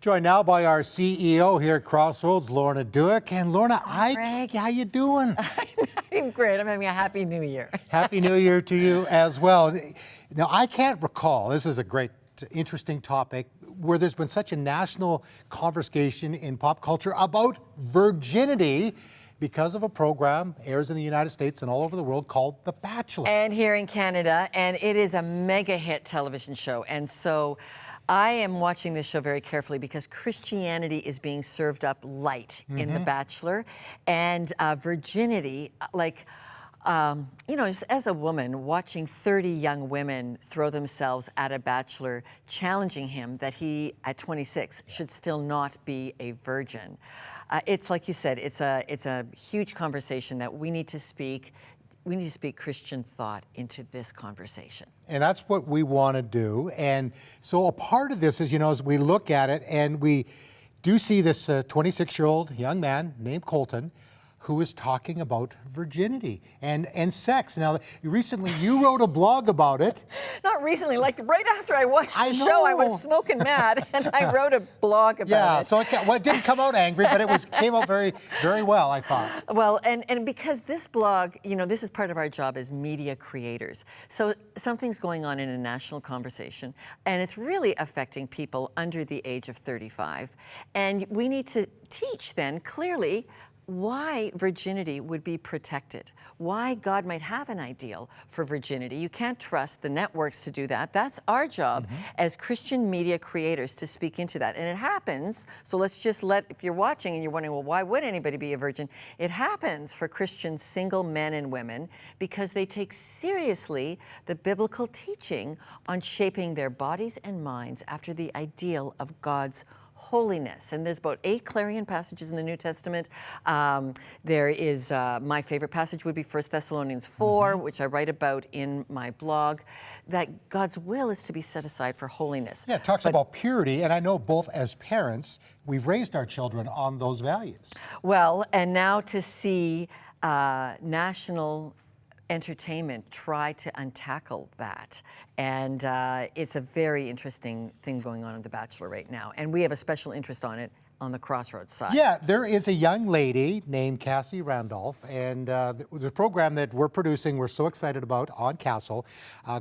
Joined now by our CEO here at Crossroads, Lorna Duick. And Lorna, Greg. how you doing? I'm great. I'm having a happy new year. Happy New Year to you as well. Now, I can't recall, this is a great, interesting topic, where there's been such a national conversation in pop culture about virginity because of a program airs in the United States and all over the world called The Bachelor. And here in Canada, and it is a mega hit television show. And so I am watching this show very carefully because Christianity is being served up light in The Bachelor. And virginity, as a woman, watching 30 young women throw themselves at a bachelor, challenging him that he, at 26, should still not be a virgin. It's like you said, it's a huge conversation that we need to speak. We need to speak Christian thought into this conversation. And that's what we want to do. And so a part of this is, as we look at it and we do see this 26-year-old young man named Colton who is talking about virginity and sex. Now, recently you wrote a blog about it. Not recently, like right after I watched the show, I was smoking mad, and I wrote a blog about it. Yeah, so it didn't come out angry, but it came out very, very well, I thought. Well, and because this blog, this is part of our job as media creators. So something's going on in a national conversation, and it's really affecting people under the age of 35. And we need to teach then clearly why virginity would be protected, why God might have an ideal for virginity. You can't trust the networks to do that. That's our job as Christian media creators to speak into that. And it happens, so let's just if you're watching and you're wondering, well, why would anybody be a virgin? It happens for Christian single men and women because they take seriously the biblical teaching on shaping their bodies and minds after the ideal of God's holiness. And there's about 8 clarion passages in the New Testament. There is, my favorite passage would be 1 Thessalonians 4, which I write about in my blog, that God's will is to be set aside for holiness. Yeah, it talks about purity, and I know both as parents, we've raised our children on those values. Well, and now to see national entertainment try to untackle that. And it's a very interesting thing going on in The Bachelor right now. And we have a special interest on it on the Crossroads side. Yeah, there is a young lady named Cassie Randolph, and the program that we're producing, we're so excited about on Castle,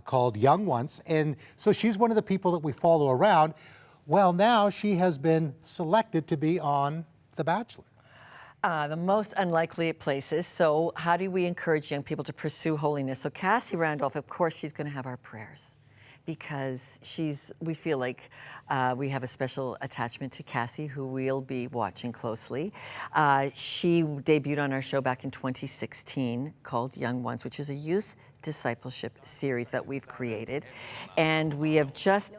called Young Once. And so she's one of the people that we follow around. Well, now she has been selected to be on The Bachelor. The most unlikely places. So how do we encourage young people to pursue holiness? So Cassie Randolph, of course, she's going to have our prayers because we feel like we have a special attachment to Cassie, who we'll be watching closely. She debuted on our show back in 2016 called Young Ones, which is a youth discipleship series that we've created. And we have just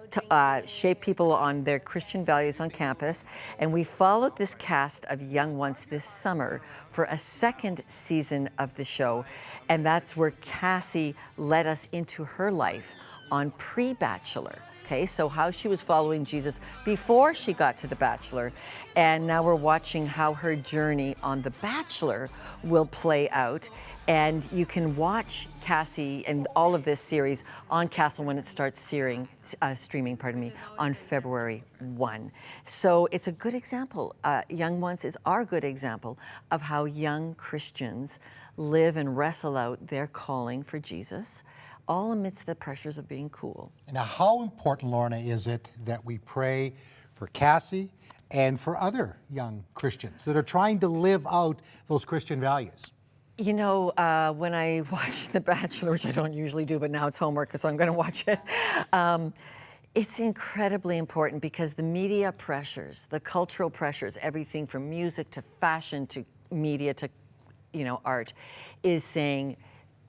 shaped people on their Christian values on campus. And we followed this cast of Young Ones this summer for a second season of the show. And that's where Cassie led us into her life on pre-Bachelor. Okay, so how she was following Jesus before she got to The Bachelor. And now we're watching how her journey on The Bachelor will play out. And you can watch Cassie and all of this series on Castle when it starts streaming on February 1. So it's a good example. Young Ones is our good example of how young Christians live and wrestle out their calling for Jesus, all amidst the pressures of being cool. Now, how important, Lorna, is it that we pray for Cassie and for other young Christians that are trying to live out those Christian values? When I watch The Bachelor, which I don't usually do, but now it's homework, so I'm going to watch it, it's incredibly important because the media pressures, the cultural pressures, everything from music to fashion to media to, art, is saying,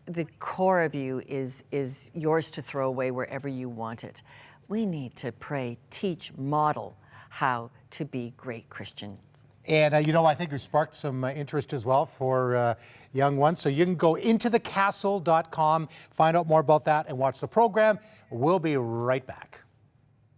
the core of you is yours to throw away wherever you want it. We need to pray, teach, model how to be great Christians. And, I think it sparked some interest as well for Young Ones. So you can go into thecastle.com, find out more about that, and watch the program. We'll be right back.